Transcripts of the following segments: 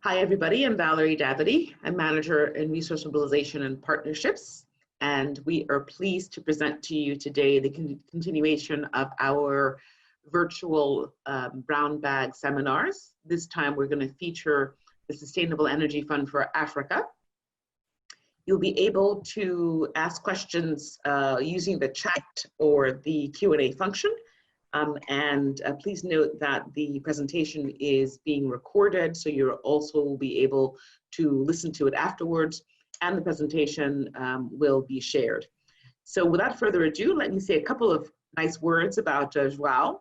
Hi, everybody. I'm Valerie Davity. I'm Manager in Resource Mobilization and Partnerships, and we are pleased to present to you today the continuation of our virtual brown bag seminars. This time we're going to feature the Sustainable Energy Fund for Africa. You'll be able to ask questions using the chat or the Q&A function. Please note that the presentation is being recorded, so you'll also be able to listen to it afterwards, and the presentation will be shared. So without further ado, let me say a couple of nice words about João,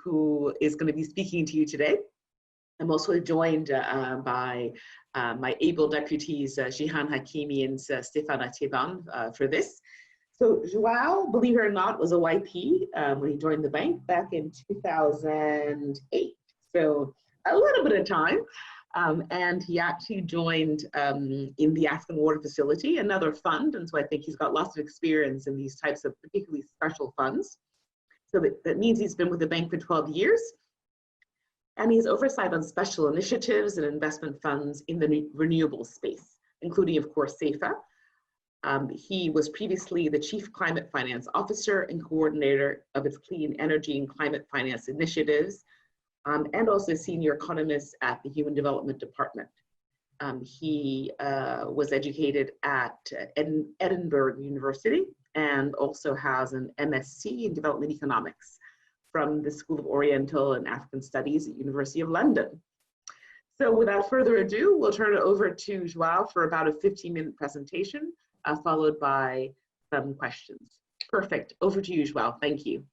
who is going to be speaking to you today. I'm also joined by my able deputies, Jihan Hakimi and Stefana Teban, for this. So João, believe it or not, was a YP when he joined the bank back in 2008. So a little bit of time. And he actually joined in the African Water Facility, another fund. And so I think he's got lots of experience in these types of particularly special funds. So that means he's been with the bank for 12 years. And he has oversight on special initiatives and investment funds in the renewable space, including, of course, SEFA. He was previously the Chief Climate Finance Officer and Coordinator of its Clean Energy and Climate Finance Initiatives, and also Senior Economist at the Human Development Department. He was educated at Edinburgh University and also has an MSc in Development Economics from the School of Oriental and African Studies at University of London. So without further ado, we'll turn it over to João for about a 15-minute presentation, followed by some questions. Perfect. Over to you, João. Thank you.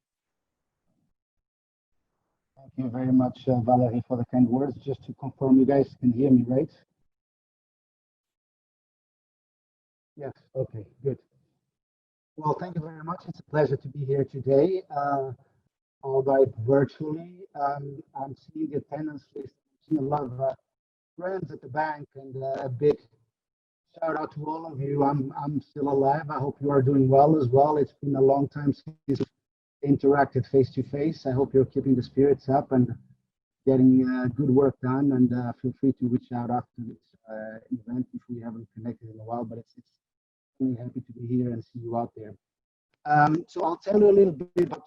Thank you very much, Valerie, for the kind words. Just to confirm, you guys can hear me, right? Yes. Okay, good. Well, thank you very much. It's a pleasure to be here today, albeit virtually. I'm seeing the attendance list. I'm seeing a lot of friends at the bank, and a big shout out to all of you. I'm still alive. I hope you are doing well as well. It's been a long time since we've interacted face to face. I hope you're keeping the spirits up and getting good work done. And feel free to reach out after this event if we haven't connected in a while. But it's really happy to be here and see you out there. So I'll tell you a little bit about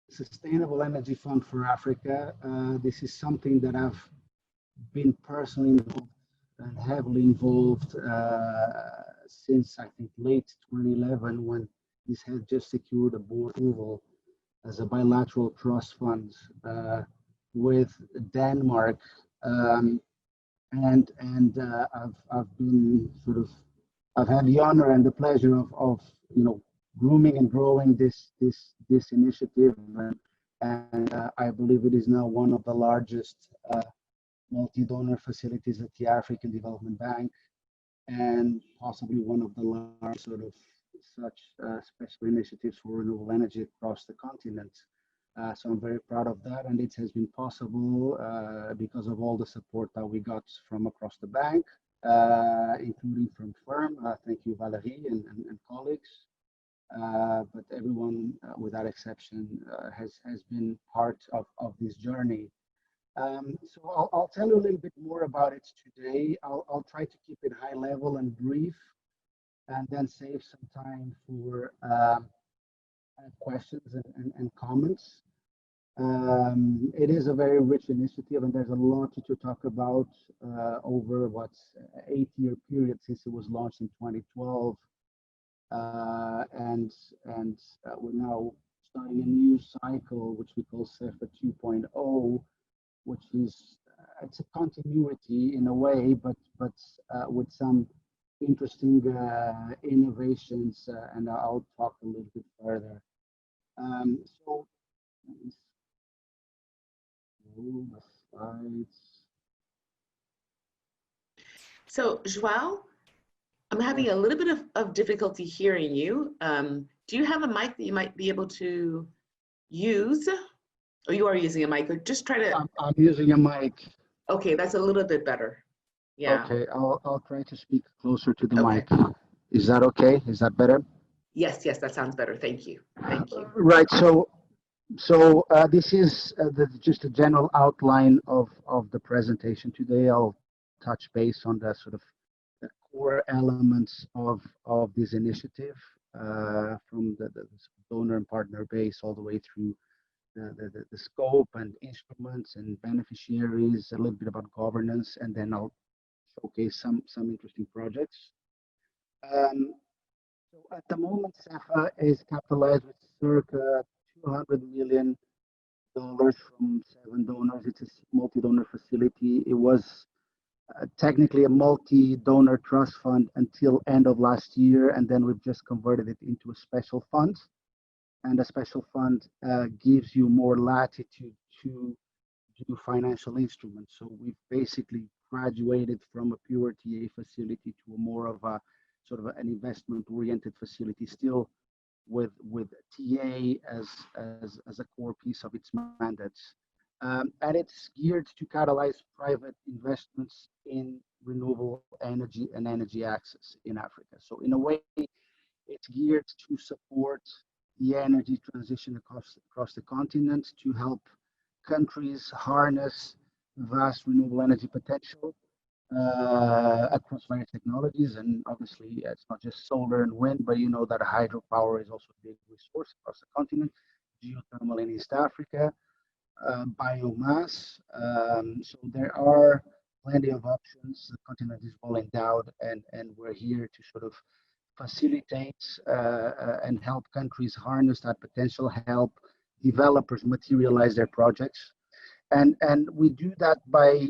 Sustainable Energy Fund for Africa. This is something that I've been personally involved and heavily involved since I think late 2011, when this had just secured a board approval as a bilateral trust fund with Denmark, and I've been I've had the honor and the pleasure of grooming and growing this initiative, and I believe it is now one of the largest multi-donor facilities at the African Development Bank, and possibly one of the large such special initiatives for renewable energy across the continent. So I'm very proud of that, and it has been possible because of all the support that we got from across the bank, including from firm. Thank you, Valerie and colleagues. But everyone, without exception, has been part of this journey. So I'll tell you a little bit more about it today. I'll try to keep it high level and brief, and then save some time for questions and comments. It is a very rich initiative, and there's a lot to talk about over what's an 8-year period since it was launched in 2012. And we're now starting a new cycle, which we call SEFA 2.0, which is it's a continuity in a way, but with some interesting innovations, and I'll talk a little bit further. So move the slides. So João, I'm having a little bit of difficulty hearing you. Do you have a mic that you might be able to use? Or you are using a mic, or just try to... I'm using a mic. Okay, that's a little bit better. Yeah. Okay, I'll try to speak closer to the mic. Is that okay? Is that better? Yes, that sounds better. Thank you. Thank you. Right, so So this is just a general outline of the presentation today. I'll touch base on the sort of the core elements of this initiative, from the donor and partner base all the way through the scope and instruments and beneficiaries, a little bit about governance, and then I'll showcase some interesting projects. Um, so at the moment, SEFA is capitalized with circa $200 million from 7 donors. It's a multi-donor facility. It was technically a multi-donor trust fund until end of last year, and then we've just converted it into a special fund. And a special fund gives you more latitude to do financial instruments. So we've basically graduated from a pure TA facility to a more of a sort of an investment-oriented facility, still with TA as a core piece of its mandates. And it's geared to catalyze private investments in renewable energy and energy access in Africa. So in a way, it's geared to support the energy transition across the continent, to help countries harness vast renewable energy potential across various technologies. And obviously, it's not just solar and wind, but you know that hydropower is also a big resource across the continent, geothermal in East Africa, biomass. So there are plenty of options. The continent is well endowed, and we're here to sort of facilitate and help countries harness that potential, help developers materialize their projects. And we do that by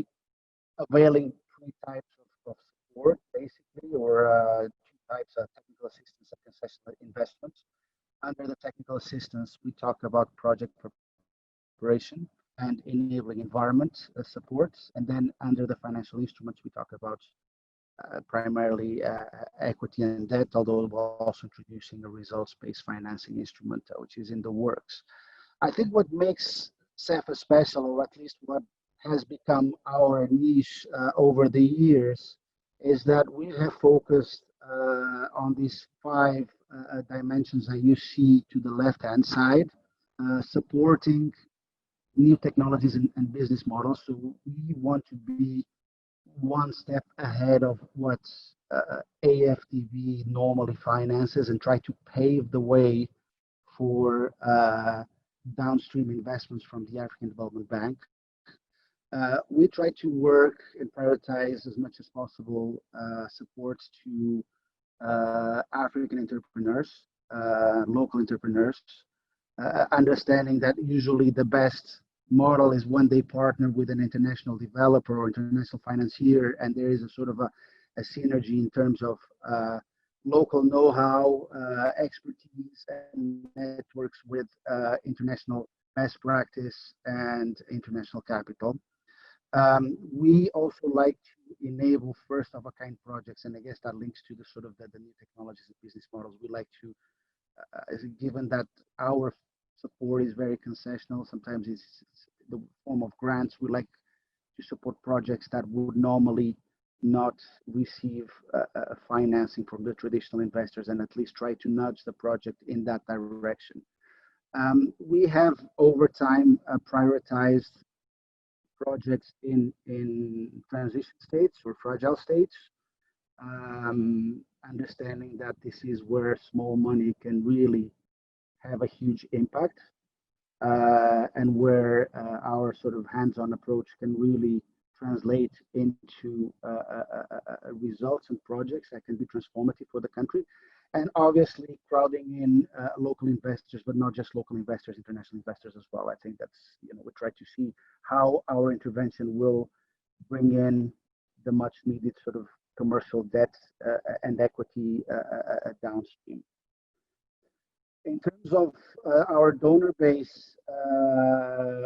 availing 3 types of support, basically, or 2 types of technical assistance and concessional investments. Under the technical assistance, we talk about project preparation and enabling environment support. And then under the financial instruments, we talk about primarily equity and debt, although we're also introducing a results-based financing instrument, which is in the works. I think what makes SEFA special, or at least what has become our niche over the years, is that we have focused on these 5 dimensions that you see to the left-hand side, supporting new technologies and business models. So we want to be one step ahead of what AFDB normally finances and try to pave the way for downstream investments from the African Development Bank. We try to work and prioritize as much as possible support to African entrepreneurs, local entrepreneurs, understanding that usually the best model is when they partner with an international developer or international financier, and there is a sort of a synergy in terms of local know-how, expertise, and networks with international best practice and international capital. We also like to enable first-of-a-kind projects, and I guess that links to the sort of the new technologies and business models. We like to, given that our support is very concessional, sometimes it's the form of grants, we like to support projects that would normally not receive financing from the traditional investors, and at least try to nudge the project in that direction. We have over time prioritized projects in transition states or fragile states, understanding that this is where small money can really have a huge impact, and where our sort of hands-on approach can really translate into results and projects that can be transformative for the country. And obviously crowding in local investors, but not just local investors, international investors as well. I think that's, we try to see how our intervention will bring in the much needed sort of commercial debt and equity downstream. In terms of our donor base,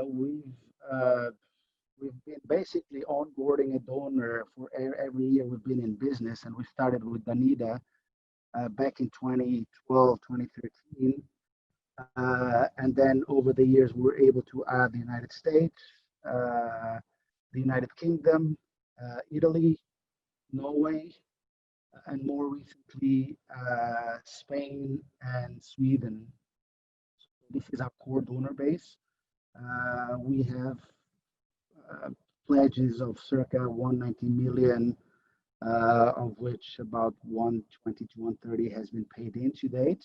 we've been basically onboarding a donor for every year we've been in business, and we started with Danida back in 2012, 2013. And then over the years, we were able to add the United States, the United Kingdom, Italy, Norway, and more recently, Spain and Sweden. This is our core donor base. We have pledges of circa 190 million, of which about 120 to 130 has been paid in to date.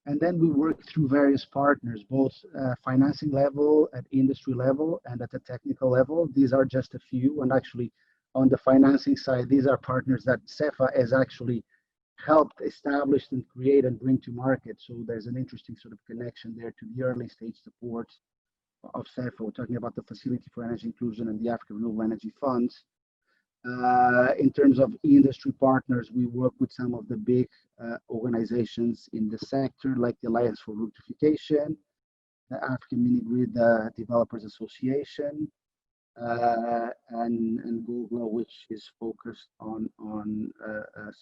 And then we work through various partners, both financing level, at industry level, and at the technical level. These are just a few. And actually, on the financing side, these are partners that SEFA has actually helped establish and create and bring to market. So there's an interesting sort of connection there to the early stage support of SEFA. We're talking about the Facility for Energy Inclusion and the African Renewable Energy Funds. In terms of industry partners, we work with some of the big organizations in the sector, like the Alliance for Electrification, the African Mini Grid Developers Association, and Google, which is focused on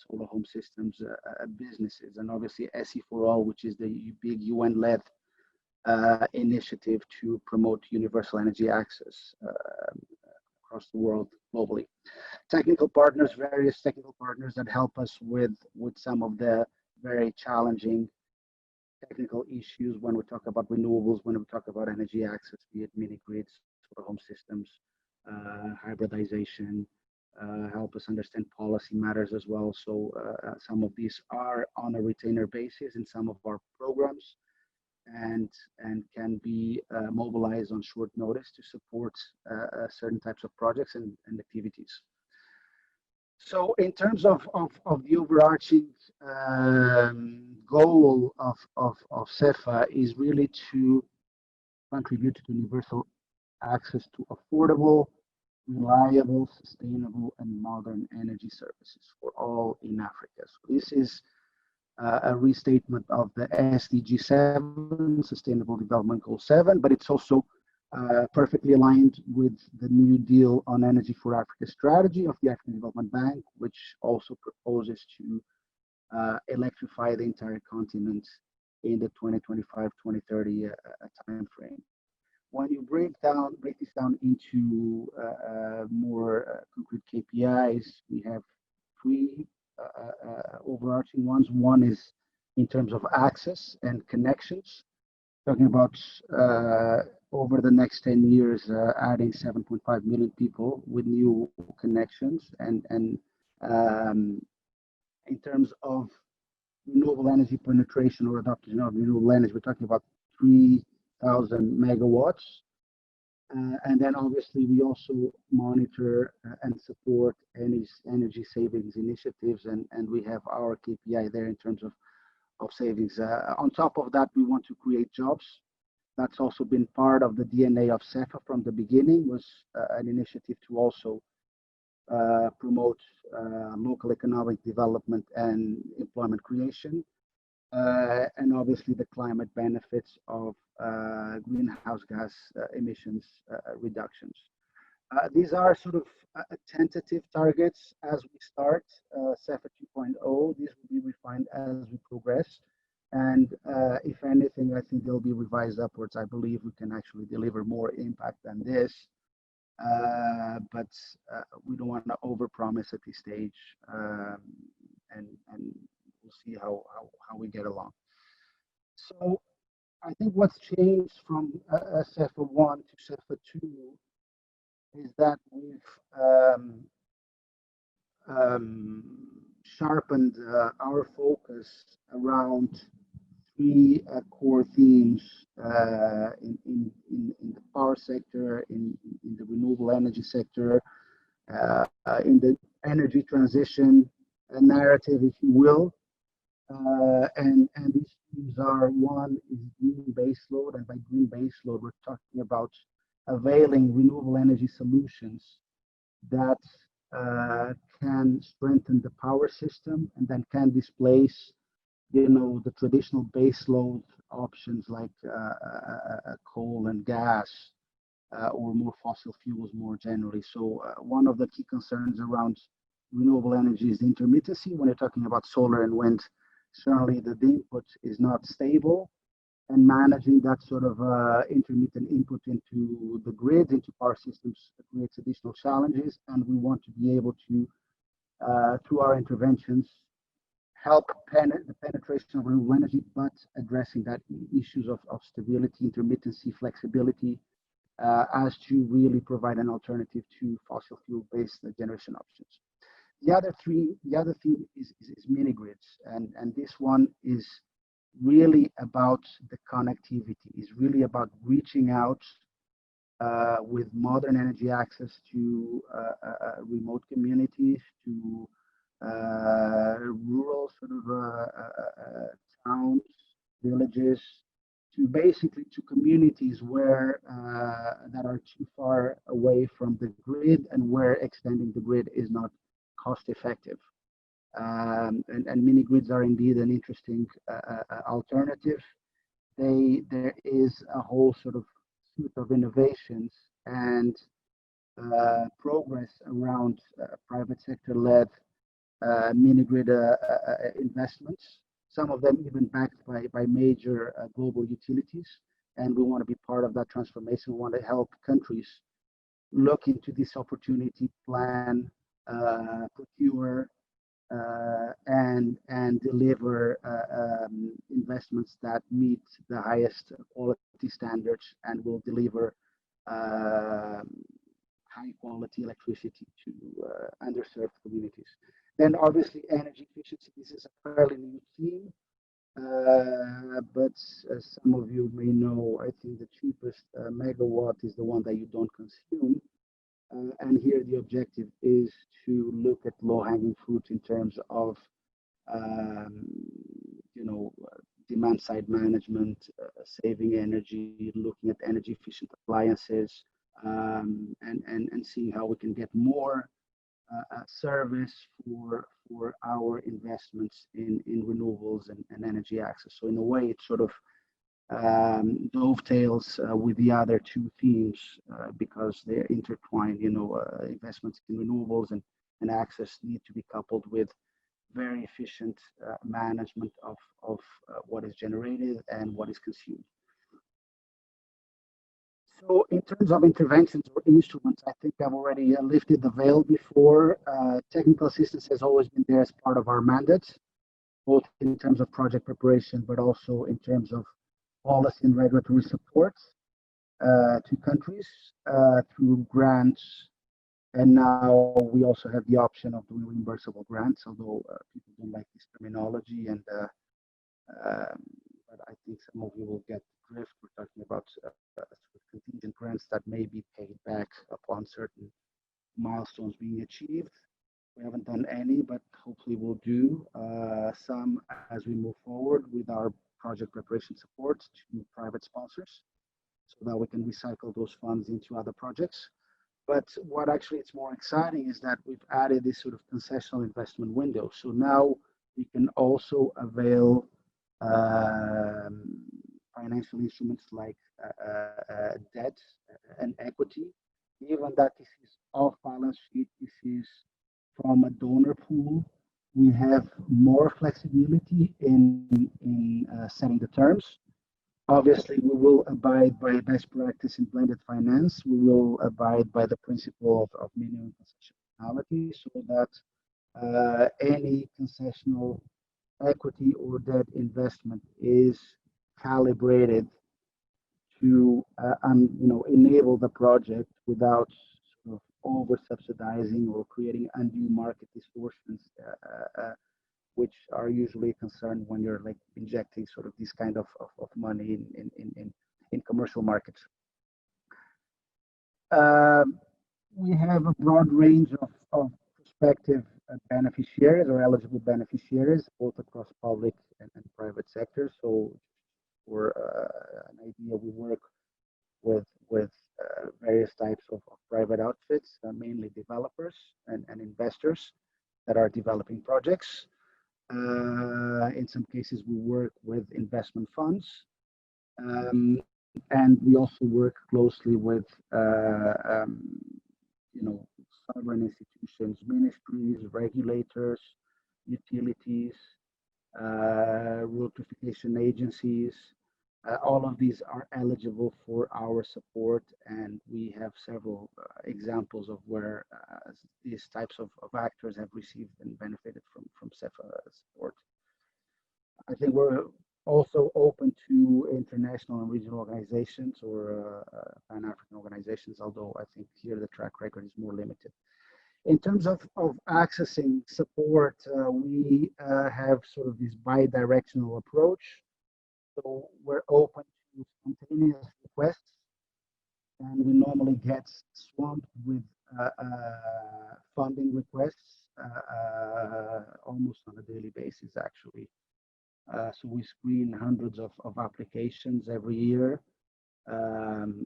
solar home systems businesses, and obviously SE4All, which is the big UN-led initiative to promote universal energy access across the world globally. Technical partners, various technical partners that help us with some of the very challenging technical issues when we talk about renewables, when we talk about energy access, be it mini grids, solar home systems, hybridization, help us understand policy matters as well. So some of these are on a retainer basis in some of our programs, and can be mobilized on short notice to support certain types of projects and activities. So in terms of the overarching goal of SEFA is really to contribute to universal access to affordable, reliable, sustainable, and modern energy services for all in Africa. So this is a restatement of the SDG 7, Sustainable Development Goal 7, but it's also perfectly aligned with the New Deal on Energy for Africa strategy of the African Development Bank, which also proposes to electrify the entire continent in the 2025-2030 time frame. When you break this down into more concrete KPIs, we have three overarching ones. One is in terms of access and connections, talking about over the next 10 years, adding 7.5 million people with new connections. And in terms of renewable energy penetration or adoption of renewable energy, we're talking about 3,000 megawatts. And then obviously we also monitor and support any energy savings initiatives, and we have our KPI there in terms of savings. On top of that, we want to create jobs. That's also been part of the DNA of SEFA from the beginning, was an initiative to also promote local economic development and employment creation. And obviously the climate benefits of greenhouse gas emissions reductions. These are sort of tentative targets as we start SEFA 2.0. These will be refined as we progress. And if anything, I think they'll be revised upwards. I believe we can actually deliver more impact than this. But we don't want to overpromise at this stage, and we'll see how we get along. So I think what's changed from SEFA 1 to SEFA 2 is that we've sharpened our focus around three core themes in the power sector, in the renewable energy sector, in the energy transition narrative, if you will. And these themes are: one is green baseload, and by green baseload, we're talking about availing renewable energy solutions that can strengthen the power system and then can displace, the traditional baseload options like coal and gas, or more fossil fuels more generally. So one of the key concerns around renewable energy is the intermittency. When you're talking about solar and wind, certainly the input is not stable, and managing that sort of intermittent input into the grid, into power systems, creates additional challenges. And we want to be able to, through our interventions, help the penetration of renewable energy, but addressing that issues of stability, intermittency, flexibility, as to really provide an alternative to fossil fuel-based generation options. The other theme is mini grids, and this one is really about the connectivity. Is really about reaching out with modern energy access to remote communities, to rural sort of towns, villages, to basically to communities where that are too far away from the grid and where extending the grid is not cost effective. And mini grids are indeed an interesting alternative. There is a whole sort of suite of innovations and progress around private sector led mini grid investments, some of them even backed by major global utilities. And we want to be part of that transformation. We want to help countries look into this opportunity, plan, procure, and deliver investments that meet the highest quality standards and will deliver high quality electricity to underserved communities. Then obviously energy efficiency, this is a fairly new theme, but as some of you may know, I think the cheapest megawatt is the one that you don't consume. And here the objective is to look at low-hanging fruit in terms of, demand side management, saving energy, looking at energy efficient appliances, and seeing how we can get more service for our investments in renewables and energy access. So in a way, it sort of dovetails with the other two themes because they're intertwined. Investments in renewables and access need to be coupled with very efficient management of what is generated and what is consumed. So in terms of interventions or instruments, I think I've already lifted the veil before. Technical assistance has always been there as part of our mandate, both in terms of project preparation, but also in terms of policy and regulatory support to countries through grants. And now we also have the option of doing reimbursable grants, although people don't like this terminology. And but I think some of you will get the drift. We're talking about contingent grants that may be paid back upon certain milestones being achieved. We haven't done any, but hopefully we'll do some as we move forward with our project preparation support to private sponsors so that we can recycle those funds into other projects. But what actually is more exciting is that we've added this sort of concessional investment window. So now we can also avail financial instruments like debt and equity, given that this is off balance sheet, this is from a donor pool. We have more flexibility in setting the terms. Obviously, we will abide by best practice in blended finance. We will abide by the principle of minimum concessionality so that any concessional equity or debt investment is calibrated to enable the project without sort of over subsidizing or creating undue market distortions, which are usually a concern when you're like injecting sort of this kind of money in commercial markets. We have a broad range of prospective beneficiaries or eligible beneficiaries, both across public and private sectors. So for an idea, we work with various types of private outfits, mainly developers and investors that are developing projects. In some cases, we work with investment funds, and we also work closely with sovereign institutions, ministries, regulators, utilities, rural purification agencies. All of these are eligible for our support, and we have several examples of where these types of actors have received and benefited from SEFA support. I think we're also open to international and regional organizations or Pan-African organizations, although I think here the track record is more limited. In terms of accessing support, we have sort of this bi-directional approach. So we're open to spontaneous requests, and we normally get swamped with funding requests almost on a daily basis, actually. So we screen hundreds of applications every year.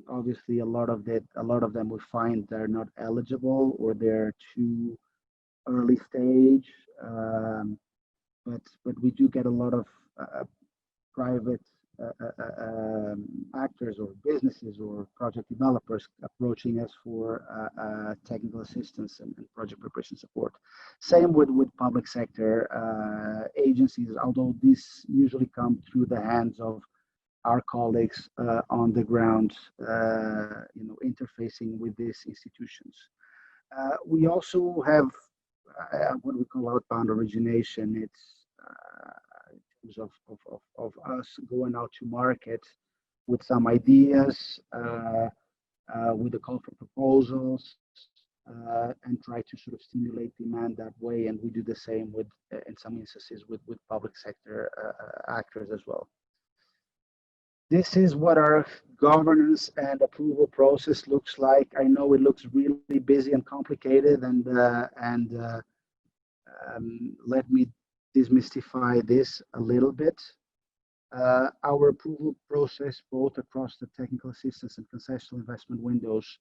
Obviously, a lot of them we find they're not eligible or they're too early stage. But we do get a lot of private actors or businesses or project developers approaching us for technical assistance and project preparation support. Same with public sector agencies, although these usually come through the hands of our colleagues on the ground, interfacing with these institutions. We also have what we call outbound origination. It's in terms of us going out to market with some ideas, with a call for proposals, and try to sort of stimulate demand that way. And we do the same with, in some instances, with public sector actors as well. This is what our governance and approval process looks like. I know it looks really busy and complicated, and let me demystify this a little bit. Our approval process, both across the technical assistance and concessional investment windows,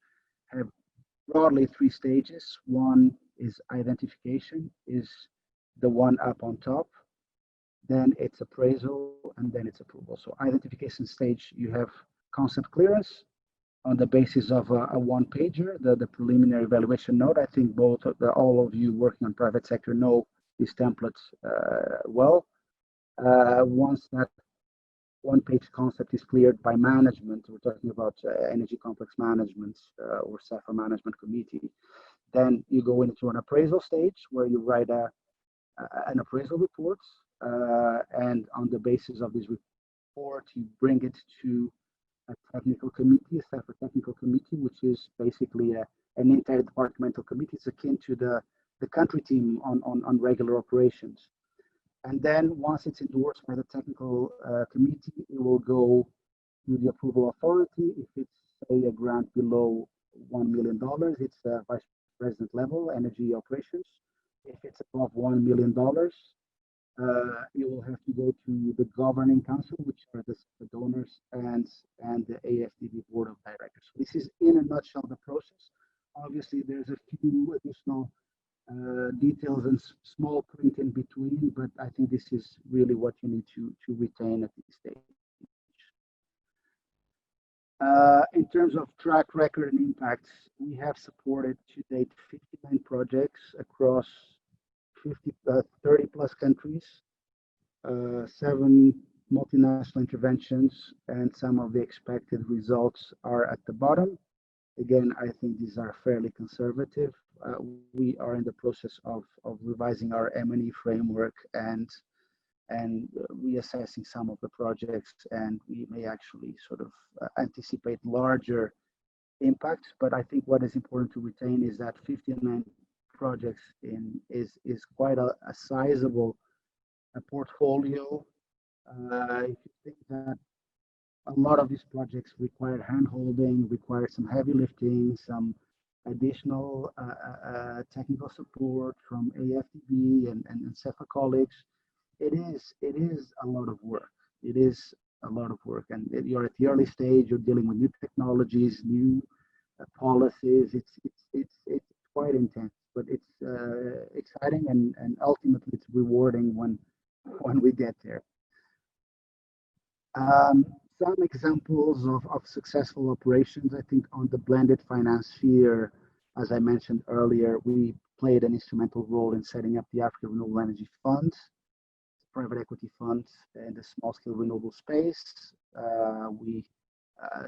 have broadly 3 stages. One is identification, is the one up on top. Then it's appraisal, and then it's approval. So identification stage, you have concept clearance on the basis of a one-pager, the preliminary evaluation note. I think all of you working on private sector know these templates well. Once that one-page concept is cleared by management, we're talking about energy complex management or SEFA management committee, then you go into an appraisal stage where you write an appraisal report, and on the basis of this report, you bring it to a technical committee, a SEFA technical committee, which is basically an interdepartmental committee. It's akin to the country team on regular operations. And then once it's endorsed by the technical committee, it will go to the approval authority. If it's, say, a grant below $1 million, it's vice president level, energy operations. If it's above $1 million, you will have to go to the governing council, which are the donors, and the AFDB board of directors. So this is, in a nutshell, the process. Obviously, there's a few additional details and small print in between, but I think this is really what you need to retain at this stage. In terms of track record and impacts, we have supported to date 59 projects across 30 plus countries, 7 multinational interventions, and some of the expected results are at the bottom. Again, I think these are fairly conservative. We are in the process of revising our M&E framework and reassessing some of the projects, and we may actually sort of anticipate larger impacts. But I think what is important to retain is that 59 projects is quite a sizable portfolio. If you think that a lot of these projects require hand-holding, require some heavy lifting, some additional technical support from AFDB and SEFA colleagues, it is a lot of work. It is a lot of work, and you're at the early stage. You're dealing with new technologies, new policies. It's quite intense, but it's exciting, and ultimately it's rewarding when we get there. Some examples of successful operations, I think, on the blended finance sphere, as I mentioned earlier, we played an instrumental role in setting up the African Renewable Energy Fund, private equity fund in the small-scale renewable space. We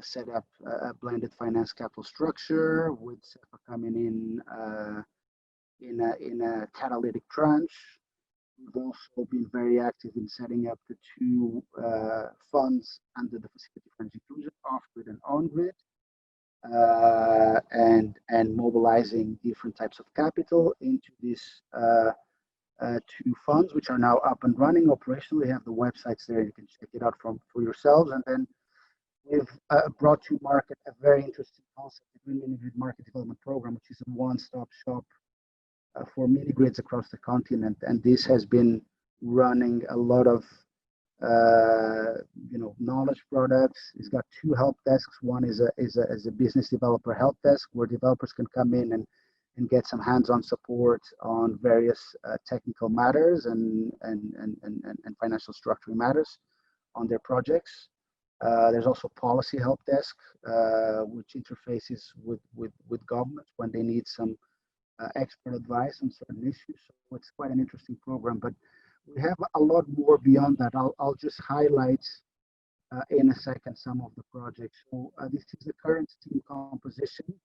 set up a blended finance capital structure with SEFA coming in a catalytic tranche. We've also been very active in setting up the two funds under the Facility for Energy Inclusion, off-grid and on-grid, and mobilizing different types of capital into these two funds, which are now up and running operationally. We have the websites there; you can check it out for yourselves. And then we've brought to market a very interesting concept, the Green Mini Grid Market Development Program, which is a one-stop shop for mini grids across the continent. And this has been running a lot of knowledge products. It's got two help desks. One is a business developer help desk where developers can come in and get some hands-on support on various technical matters and financial structuring matters on their projects. There's also policy help desk, which interfaces with governments when they need some expert advice on certain issues. So it's quite an interesting program, but we have a lot more beyond that. I'll just highlight in a second some of the projects. So this is the current team composition.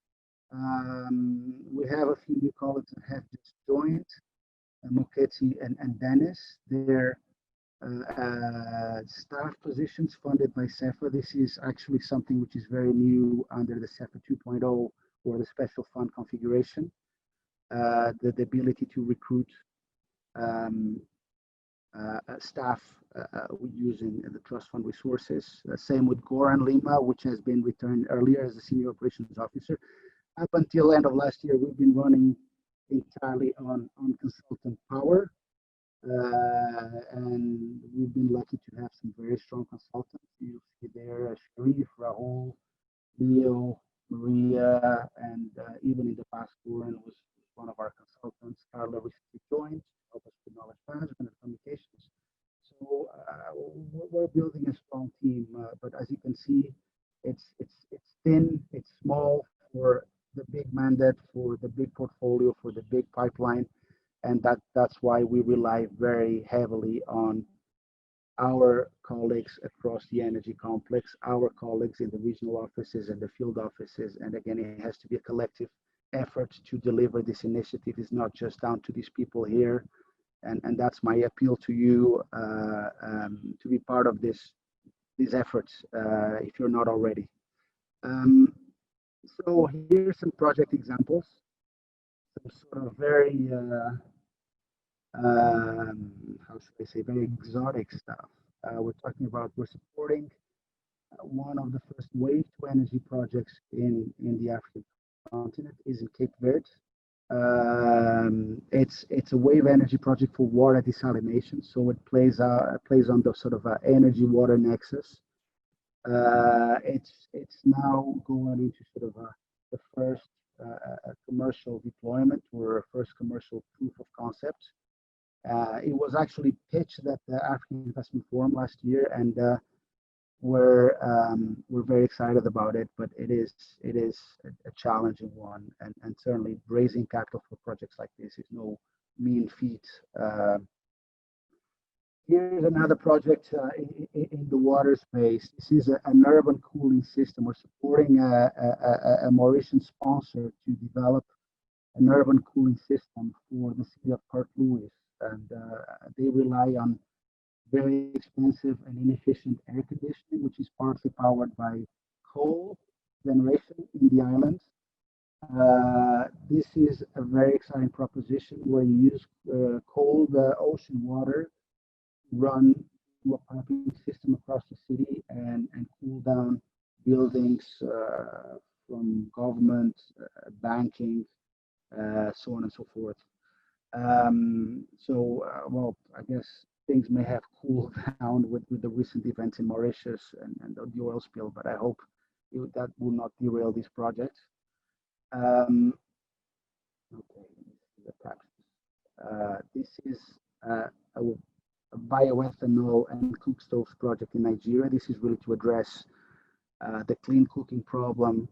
We have a few new colleagues that have just joined, Moketi and Dennis. They're staff positions funded by SEFA. This is actually something which is very new under the SEFA 2.0 or the special fund configuration. The ability to recruit staff using the trust fund resources. Same with Goran Lima, which has been returned earlier as the senior operations officer. Up until end of last year, we've been running entirely on consultant power. And we've been lucky to have some very strong consultants. You see there Sharif, Rahul, Leo, Maria, and even in the past, Goran was one of our consultants. Carla recently joined to help us with knowledge management and communications. So we're building a strong team, but as you can see, it's thin, it's small for the big mandate, for the big portfolio, for the big pipeline, and that's why we rely very heavily on our colleagues across the energy complex, our colleagues in the regional offices and the field offices. And again, it has to be a collective effort to deliver this initiative. It's not just down to these people here. And that's my appeal to you to be part of these efforts if you're not already. So here's some project examples, some sort of very, how should I say, very exotic stuff. We're supporting one of the first waste-to-energy projects in the African continent is in Cape Verde. It's a wave energy project for water desalination, so it plays on the sort of energy water nexus. It's now going into sort of the first commercial deployment or first commercial proof of concept. It was actually pitched at the African Investment Forum last year, and we're very excited about it. But it is a challenging one, and certainly raising capital for projects like this is no mean feat. Here's another project in the water space. This is an urban cooling system. We're supporting a Mauritian sponsor to develop an urban cooling system for the city of Port Louis. And they rely on very expensive and inefficient air conditioning, which is partly powered by coal generation in the islands. This is a very exciting proposition where you use cold ocean water, run through a piping system across the city and cool down buildings from government, banking, so on and so forth. Well, I guess things may have cooled down with the recent events in Mauritius and the oil spill, but I hope that will not derail these projects. Okay, this is a bioethanol and Cookstoves project in Nigeria. This is really to address the clean cooking problem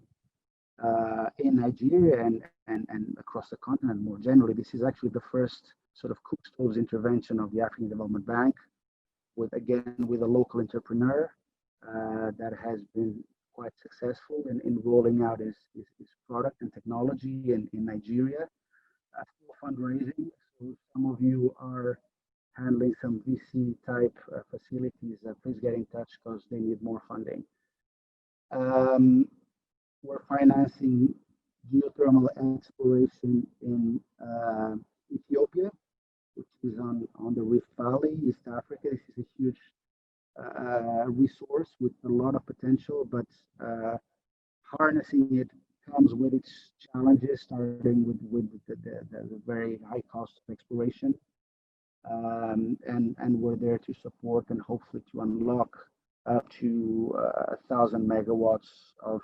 in Nigeria and across the continent more generally. This is actually the first sort of Cookstoves intervention of the African Development Bank with a local entrepreneur that has been quite successful in rolling out his product and technology in Nigeria. Still fundraising. So some of you are handling some VC type facilities, please get in touch because they need more funding. We're financing geothermal exploration in Ethiopia, which is on the Rift Valley, East Africa. This is a huge resource with a lot of potential, but harnessing it comes with its challenges, starting with the very high cost of exploration. And we're there to support and hopefully to unlock up to 1,000 megawatts of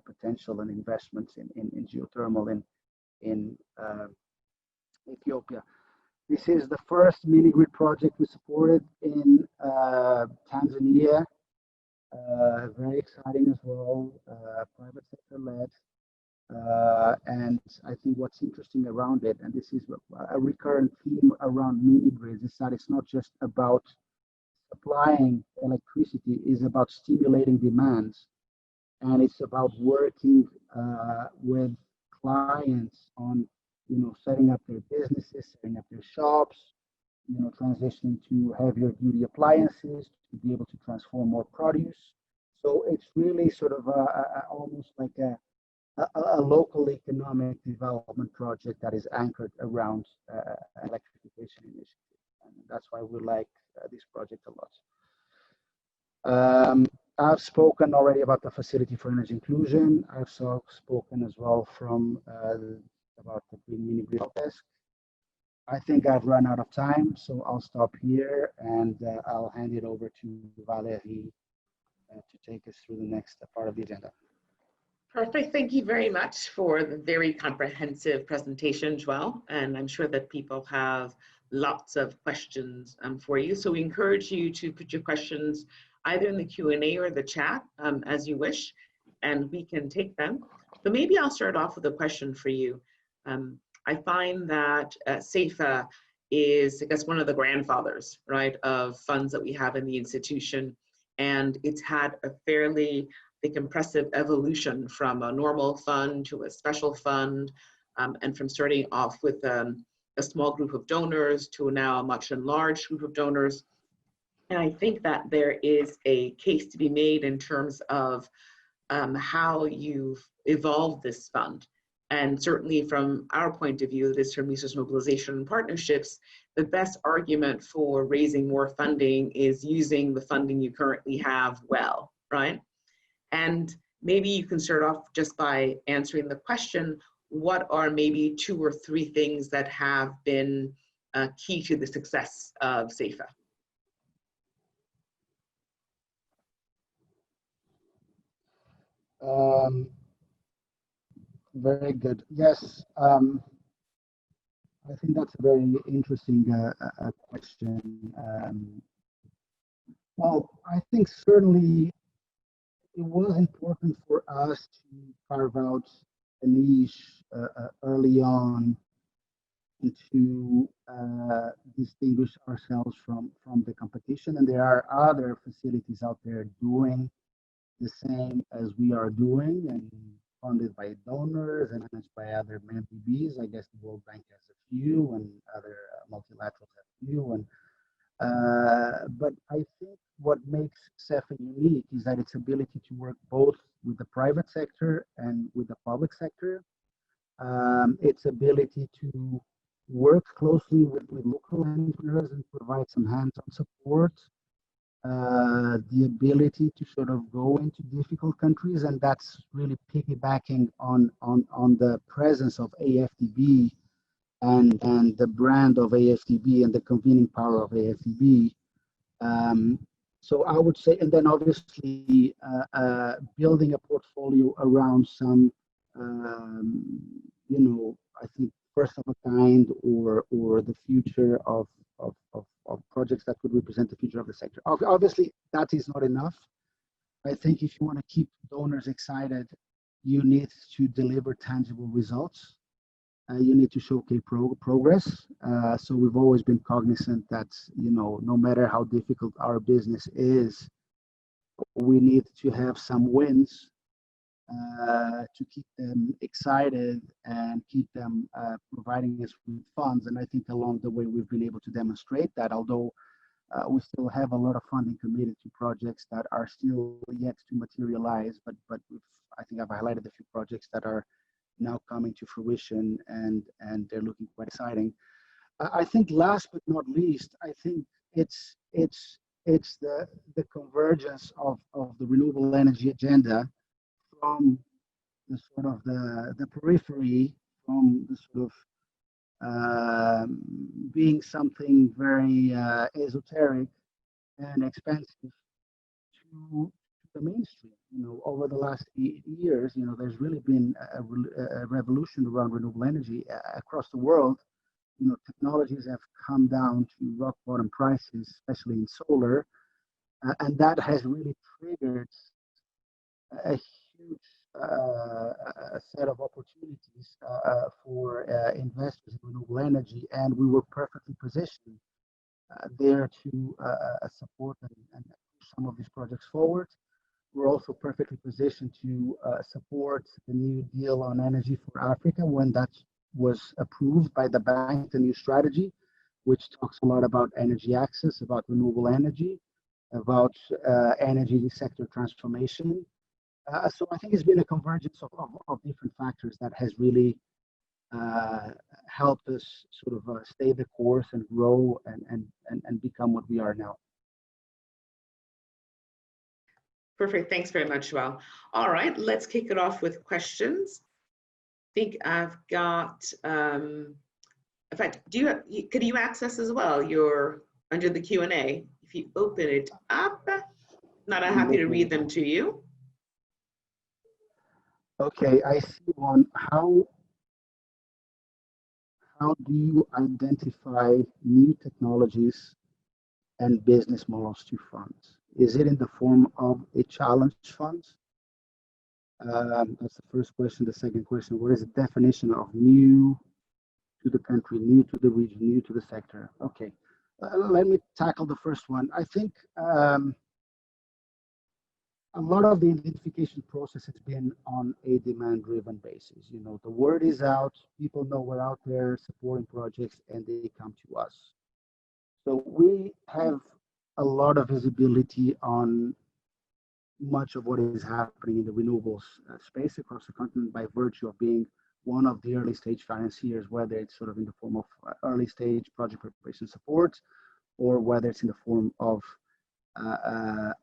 potential and investments in geothermal in Ethiopia. This is the first mini grid project we supported in Tanzania. Very exciting as well, private sector led. And I think what's interesting around it, and this is a recurrent theme around mini grids, is that it's not just about supplying electricity, it's about stimulating demand. And it's about working with clients on, setting up their businesses, setting up their shops, transitioning to heavier duty appliances to be able to transform more produce. So it's really sort of almost like a local economic development project that is anchored around electrification initiative. And that's why we like this project a lot. I've spoken already about the facility for energy inclusion. I've spoken as well about the green mini grid desk. I think I've run out of time, so I'll stop here and I'll hand it over to Valerie to take us through the next part of the agenda. Perfect. Thank you very much for the very comprehensive presentation, Joel. And I'm sure that people have lots of questions for you. So we encourage you to put your questions either in the Q&A or the chat as you wish, and we can take them. So maybe I'll start off with a question for you. I find that SEFA is, I guess, one of the grandfathers, right, of funds that we have in the institution. And it's had a fairly impressive evolution from a normal fund to a special fund, and from starting off with a small group of donors to now a much enlarged group of donors. And I think that there is a case to be made in terms of how you've evolved this fund. And certainly from our point of view, this from resource mobilization and partnerships, the best argument for raising more funding is using the funding you currently have well, right? And maybe you can start off just by answering the question, what are maybe 2 or 3 things that have been key to the success of SEFA? Very good. Yes, I think that's a very interesting question. Well, I think certainly it was important for us to carve out a niche early on and to distinguish ourselves from the competition. And there are other facilities out there doing the same as we are doing and funded by donors and managed by other MBBs. I guess the World Bank has a few and other multilaterals have a few. And but I think what makes SEFA unique is that its ability to work both with the private sector and with the public sector. Its ability to work closely with local entrepreneurs and provide some hands-on support. The ability to sort of go into difficult countries, and that's really piggybacking on the presence of AFDB and the brand of AFDB and the convening power of AFDB. So I would say, and then obviously building a portfolio around some, I think first of a kind or the future of projects that could represent the future of the sector. Obviously, that is not enough. I think if you want to keep donors excited, you need to deliver tangible results. You need to showcase progress. So we've always been cognizant that, no matter how difficult our business is, we need to have some wins to keep them excited and keep them providing us with funds. And I think along the way, we've been able to demonstrate that, although we still have a lot of funding committed to projects that are still yet to materialize, but I think I've highlighted a few projects that are now coming to fruition, and they're looking quite exciting. I think last but not least, I think it's the convergence of the renewable energy agenda from the sort of the periphery, from the sort of being something very esoteric and expensive to the mainstream. You know, over the last 8 years, you know, there's really been a revolution around renewable energy across the world. You know, technologies have come down to rock bottom prices, especially in solar, and that has really triggered a huge set of opportunities for investors in renewable energy, and we were perfectly positioned there to support and push some of these projects forward. We're also perfectly positioned to support the new deal on energy for Africa when that was approved by the bank, the new strategy, which talks a lot about energy access, about renewable energy, about energy sector transformation. So I think it's been a convergence of different factors that has really helped us sort of stay the course and grow and become what we are now. Perfect. Thanks very much, Joel. All right, let's kick it off with questions. I think I've got, in fact, could you access as well? You're under the Q&A. If you open it up, I'm happy to read them to you. Okay, I see one. How do you identify new technologies and business models to funds? Is it in the form of a challenge fund? That's the first question. The second question, what is the definition of new to the country, new to the region, new to the sector? Okay, let me tackle the first one. I think a lot of the identification process has been on a demand-driven basis. You know, the word is out, people know we're out there supporting projects, and they come to us. So we have a lot of visibility on much of what is happening in the renewables space across the continent by virtue of being one of the early stage financiers, whether it's sort of in the form of early stage project preparation support, or whether it's in the form of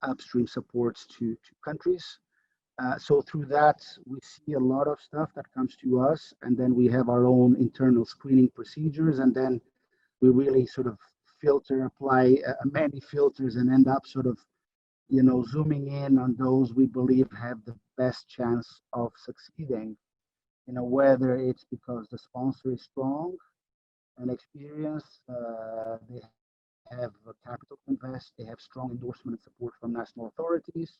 upstream supports to countries. So through that, we see a lot of stuff that comes to us, and then we have our own internal screening procedures, and then we really sort of filter, apply many filters, and end up sort of, you know, zooming in on those we believe have the best chance of succeeding. You know, whether it's because the sponsor is strong and experienced, they have capital to invest, they have strong endorsement and support from national authorities,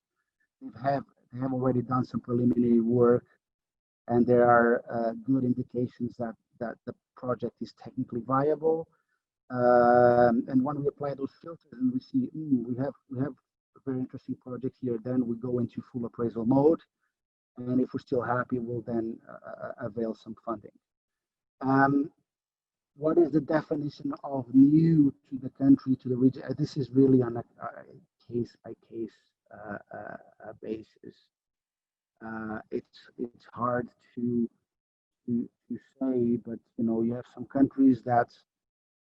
they have already done some preliminary work, and there are good indications that the project is technically viable. And when we apply those filters and we see we have a very interesting project here, then we go into full appraisal mode, and if we're still happy, we'll then avail some funding. What is the definition of new to the country, to the region? This is really on a case-by-case basis. It's hard to say, but you know, you have some countries that,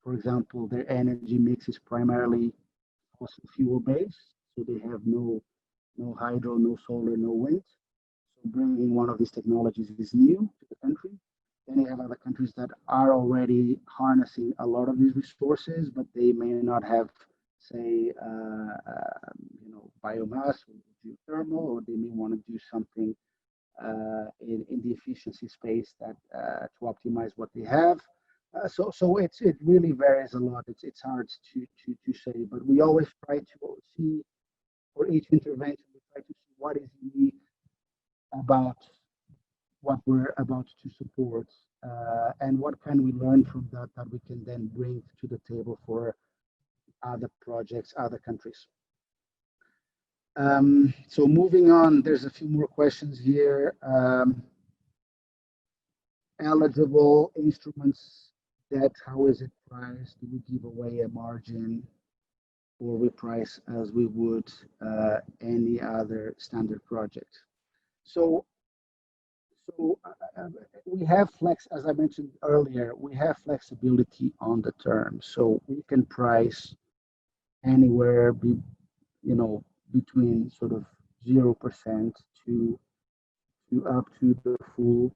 for example, their energy mix is primarily fossil fuel based, so they have no hydro, no solar, no wind. So bringing one of these technologies is new to the country. Then you have other countries that are already harnessing a lot of these resources, but they may not have, say, you know, biomass or geothermal, or they may want to do something in the efficiency space that to optimize what they have. So it really varies a lot. It's hard to say, but we always try to see for each intervention. We try to see what is unique about what we're about to support, and what can we learn from that we can then bring to the table for other projects, other countries. So moving on, there's a few more questions here. Eligible instruments, debt, how is it priced? Do we give away a margin, or we price as we would any other standard project? So, we have as I mentioned earlier, we have flexibility on the terms. So we can price anywhere, between sort of 0% to up to the full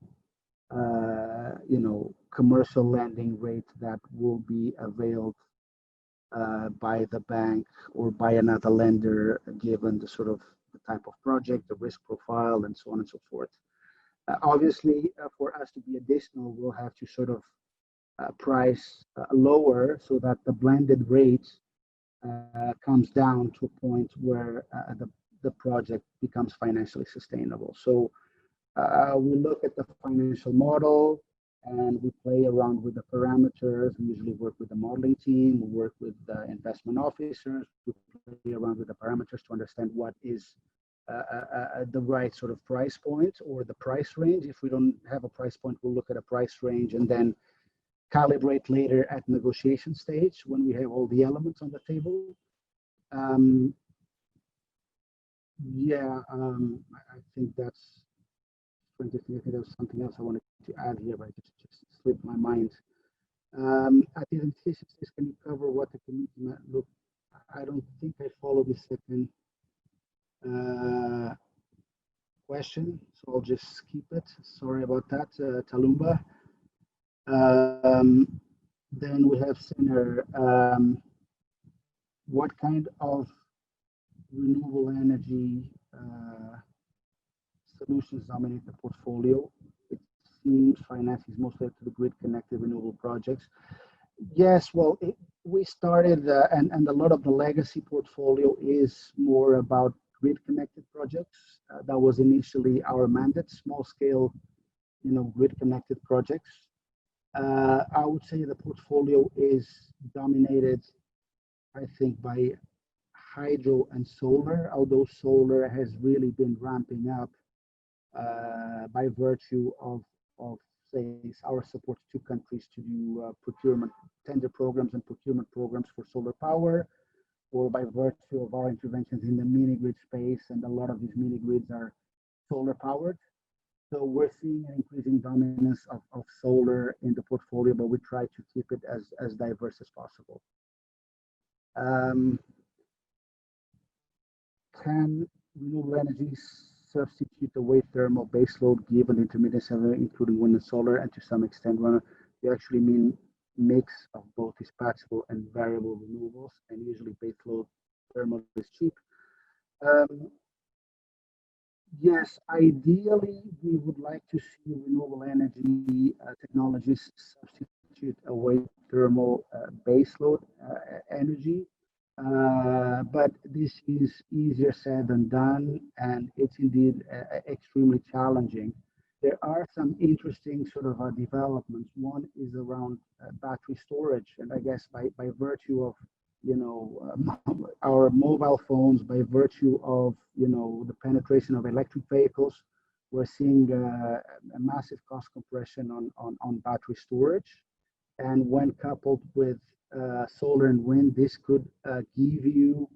commercial lending rate that will be availed by the bank or by another lender, given the sort of the type of project, the risk profile, and so on and so forth. Obviously, for us to be additional, we'll have to sort of price lower so that the blended rate comes down to a point where the project becomes financially sustainable. So we look at the financial model and we play around with the parameters. We usually work with the modeling team, we work with the investment officers, we play around with the parameters to understand what is the right sort of price point or the price range. If we don't have a price point, we'll look at a price range and then calibrate later at negotiation stage when we have all the elements on the table. I think that's trying to think if there was something else I wanted to add here, but it just slipped my mind. At the identification stage, can you cover what the community might look? I don't think I followed the second question, so I'll just skip it. Sorry about that, Talumba. Then we have Sinner. What kind of renewable energy solutions dominate the portfolio? It seems finance is mostly to the grid-connected renewable projects. Yes, well, we started, and a lot of the legacy portfolio is more about grid-connected projects. That was initially our mandate, small-scale, grid-connected projects. I would say the portfolio is dominated, I think, by hydro and solar, although solar has really been ramping up by virtue of say, our support to countries to do procurement tender programs and procurement programs for solar power, or by virtue of our interventions in the mini grid space, and a lot of these mini grids are solar powered. So we're seeing an increasing dominance of solar in the portfolio, but we try to keep it as diverse as possible. Can renewable energies substitute the wave thermal baseload given the intermittency, including wind and solar, and to some extent run? We actually mean mix of both dispatchable and variable renewables, and usually baseload thermal is cheap. Yes, ideally, we would like to see renewable energy technologies substitute a wave thermal baseload energy. But this is easier said than done, and it's indeed extremely challenging. There are some interesting sort of developments. One is around battery storage, and I guess by virtue of our mobile phones, by virtue of the penetration of electric vehicles, we're seeing a massive cost compression on battery storage. And when coupled with solar and wind, this could give you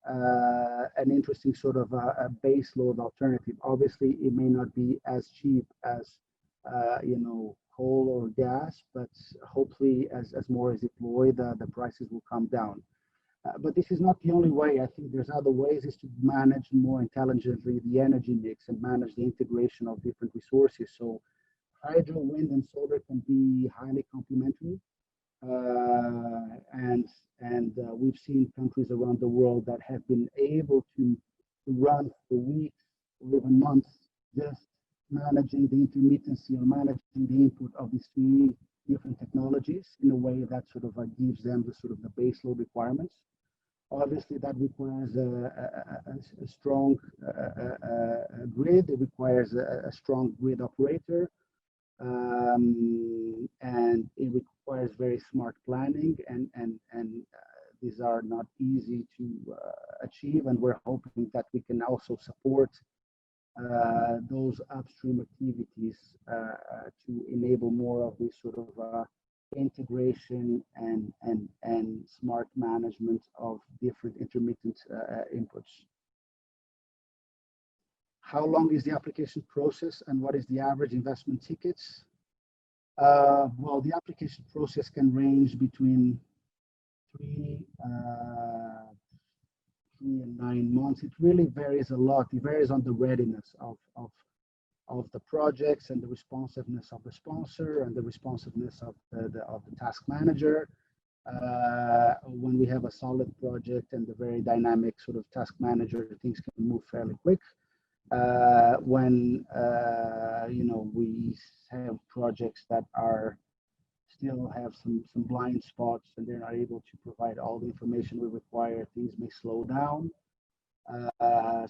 an interesting sort of a base load alternative. Obviously, it may not be as cheap as coal or gas, but hopefully as more is deployed, the prices will come down. But this is not the only way. I think there's other ways is to manage more intelligently the energy mix and manage the integration of different resources. So hydro, wind, and solar can be highly complementary. And we've seen countries around the world that have been able to run for weeks or even months just managing the intermittency or managing the input of these three different technologies in a way that sort of gives them the sort of the baseload requirements. Obviously, that requires a strong grid. It requires a strong grid operator. And it requires very smart planning, and these are not easy to achieve, and we're hoping that we can also support those upstream activities to enable more of this sort of integration and smart management of different intermittent inputs. How long is the application process and what is the average investment tickets? Well, the application process can range between 3 and 9 months. It really varies a lot. It varies on the readiness of the projects and the responsiveness of the sponsor and the responsiveness of the task manager. When we have a solid project and a very dynamic sort of task manager, things can move fairly quick. When you know, we have projects that are still have some blind spots and they're not able to provide all the information we require, things may slow down.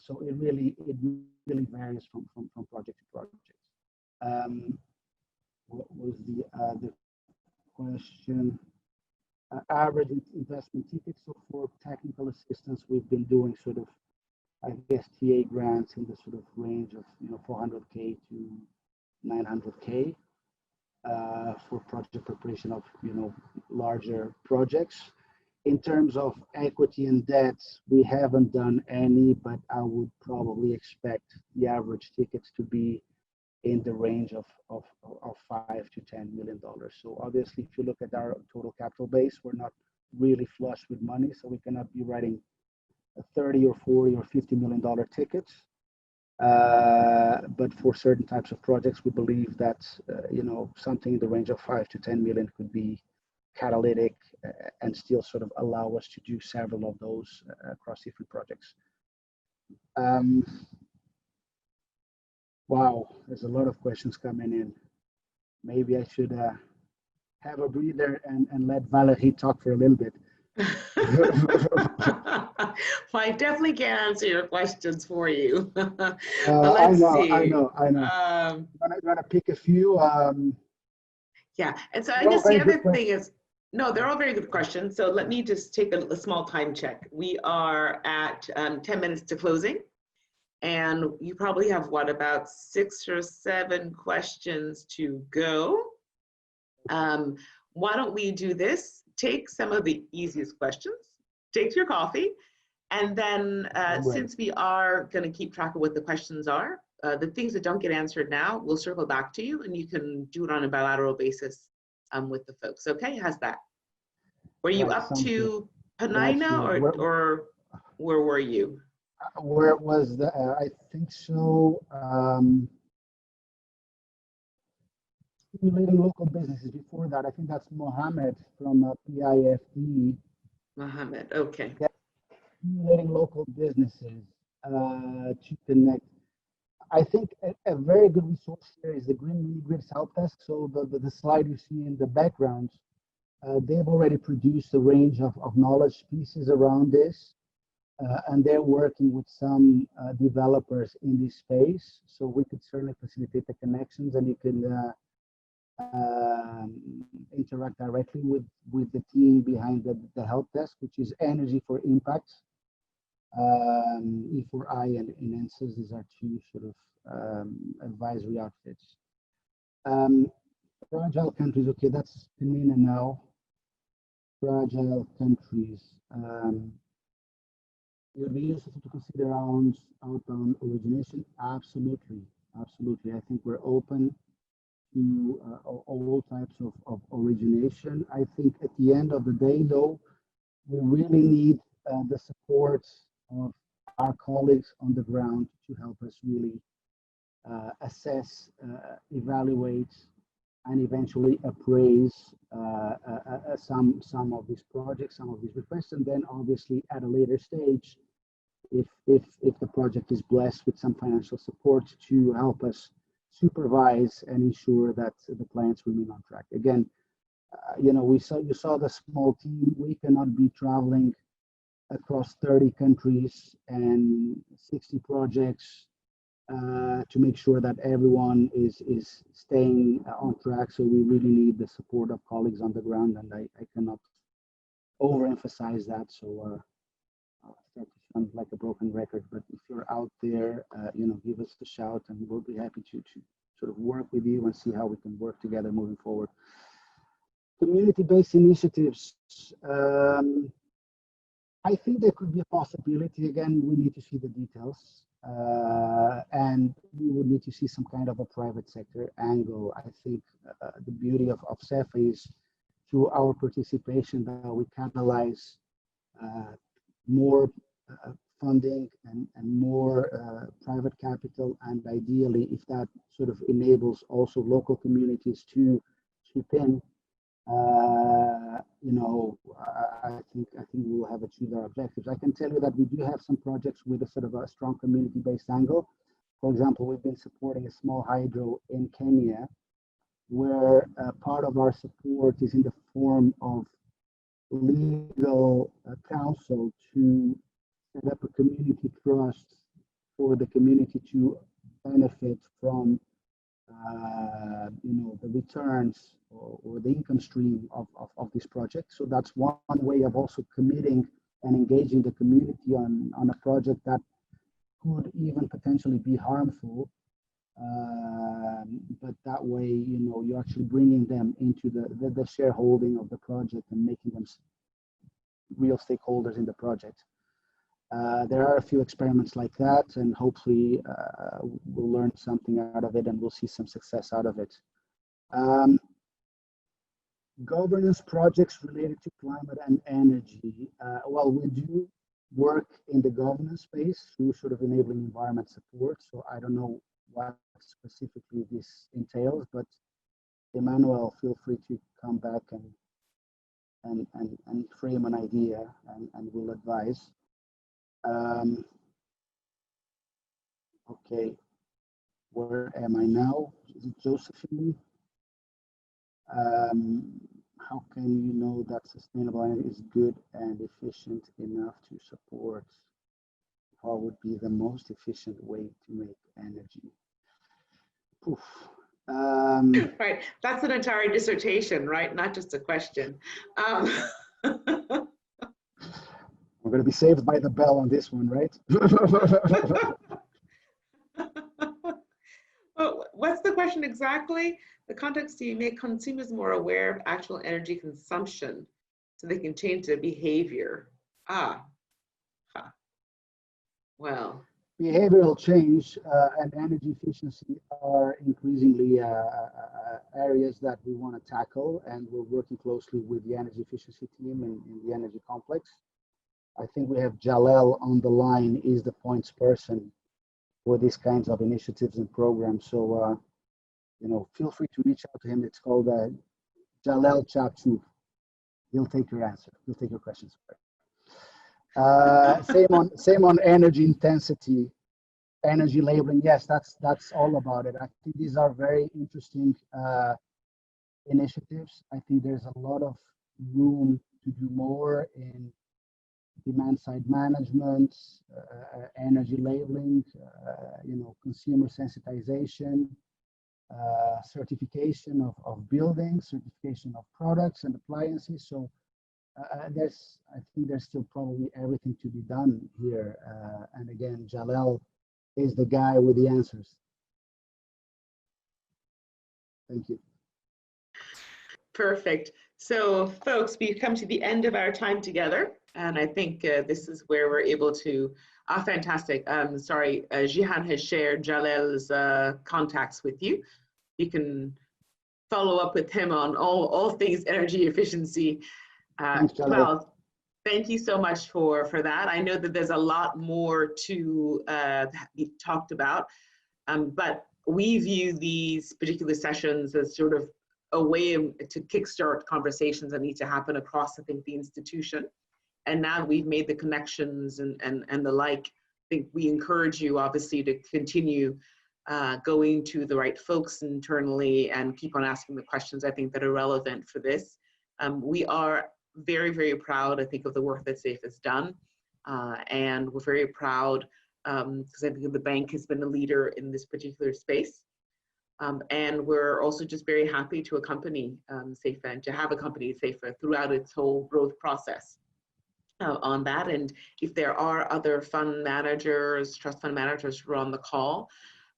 So it really varies from project to project. What was the question? Average investment tickets. So for technical assistance, we've been doing sort of, I guess, TA grants in the sort of range of 400K to 900K for project preparation of larger projects. In terms of equity and debt, we haven't done any, but I would probably expect the average tickets to be in the range of $5 to $10 million. So obviously, if you look at our total capital base, we're not really flush with money, so we cannot be writing a 30 or 40 or $50 million tickets. But for certain types of projects, we believe that something in the range of 5 to 10 million could be catalytic and still sort of allow us to do several of those across different projects. Wow, there's a lot of questions coming in. Maybe I should have a breather and let Valerie talk for a little bit. Well, I definitely can't answer your questions for you. But I know. You want to pick a few? Yeah, and so I guess the other thing is, no, they're all very good questions. So let me just take a small time check. We are at 10 minutes to closing. And you probably have, what, about 6 or 7 questions to go. Why don't we do this? Take some of the easiest questions, take your coffee, and then since we are going to keep track of what the questions are, the things that don't get answered now, we'll circle back to you and you can do it on a bilateral basis with the folks. Okay, how's that? Were you up to Penina or where were you? Where was the, I think so, stimulating local businesses. Before that, I think that's Mohammed from PIFD. Mohammed, okay. Yeah, stimulating local businesses to connect. I think a very good resource here is the Green Mini Grids Help Desk. So the slide you see in the background, they've already produced a range of knowledge pieces around this. And they're working with some developers in this space, so we could certainly facilitate the connections, and you can interact directly with the team behind the help desk, which is Energy for Impact. E4I and Enensis, these are two sort of advisory outfits. Fragile countries, okay, that's Penina now. Fragile countries. It would be useful to consider outbound origination. Absolutely, absolutely. I think we're open to all types of origination. I think at the end of the day, though, we really need the support of our colleagues on the ground to help us really assess, evaluate, and eventually appraise some of these projects, some of these requests, and then obviously at a later stage, if the project is blessed with some financial support, to help us supervise and ensure that the clients remain on track. Again, you saw the small team. We cannot be traveling across 30 countries and 60 projects to make sure that everyone is staying on track. So we really need the support of colleagues on the ground, and I cannot overemphasize that. So start to sound like a broken record, but if you're out there, give us a shout, and we'll be happy to sort of work with you and see how we can work together moving forward. Community-based initiatives. I think there could be a possibility. Again, we need to see the details, and we would need to see some kind of a private sector angle. I think the beauty of SEFA is through our participation that we catalyze more funding and more private capital, and ideally, if that sort of enables also local communities to chip in, I think we will have achieved our objectives. I can tell you that we do have some projects with a sort of a strong community-based angle. For example, we've been supporting a small hydro in Kenya, where part of our support is in the form of legal counsel to set up a community trust for the community to benefit from the returns or the income stream of this project. So that's one way of also committing and engaging the community on a project that could even potentially be harmful. But that way, you're actually bringing them into the shareholding of the project and making them real stakeholders in the project. There are a few experiments like that, and hopefully we'll learn something out of it and we'll see some success out of it. Governance projects related to climate and energy. Well, we do work in the governance space through sort of enabling environment support. So I don't know what specifically this entails, but Emmanuel, feel free to come back and frame an idea, and we'll advise. Okay, where am I now? Is it Josephine? How can you know that sustainable energy is good and efficient enough to support? What would be the most efficient way to make energy? Poof. Right, that's an entire dissertation, right? Not just a question. We're going to be saved by the bell on this one, right? Well, what's the question exactly? The context: do you make consumers more aware of actual energy consumption so they can change their behavior? Well. Behavioral change and energy efficiency are increasingly areas that we want to tackle, and we're working closely with the energy efficiency team in the energy complex. I think we have Jalel on the line, is the points person for these kinds of initiatives and programs. So, feel free to reach out to him. It's called Jalel Chapter. He'll take your answer. He'll take your questions. Same on energy intensity, energy labeling. Yes, that's all about it. I think these are very interesting initiatives. I think there's a lot of room to do more in demand side management, energy labeling, consumer sensitization, certification of buildings, certification of products and appliances. So I think there's still probably everything to be done here. And again, Jalel is the guy with the answers. Thank you. Perfect. So folks, we've come to the end of our time together. And I think this is where we're able to, fantastic. Sorry, Jihan has shared Jalel's contacts with you. You can follow up with him on all things energy efficiency. Thanks, Jalel. Well, thank you so much for that. I know that there's a lot more to be talked about, but we view these particular sessions as sort of a way to kickstart conversations that need to happen across, I think, the institution. And now we've made the connections and the like. I think we encourage you, obviously, to continue going to the right folks internally and keep on asking the questions, I think, that are relevant for this. We are very, very proud, I think, of the work that SEFA has done. And we're very proud because I think the bank has been a leader in this particular space. And we're also just very happy to accompany SEFA and to have accompanied SEFA throughout its whole growth process on that. And if there are other fund managers, trust fund managers who are on the call,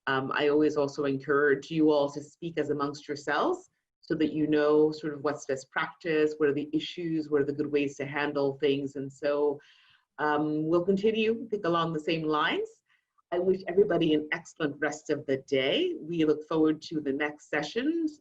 I always also encourage you all to speak as amongst yourselves so that you know sort of what's best practice, what are the issues, what are the good ways to handle things. And so we'll continue, I think, along the same lines. I wish everybody an excellent rest of the day. We look forward to the next sessions.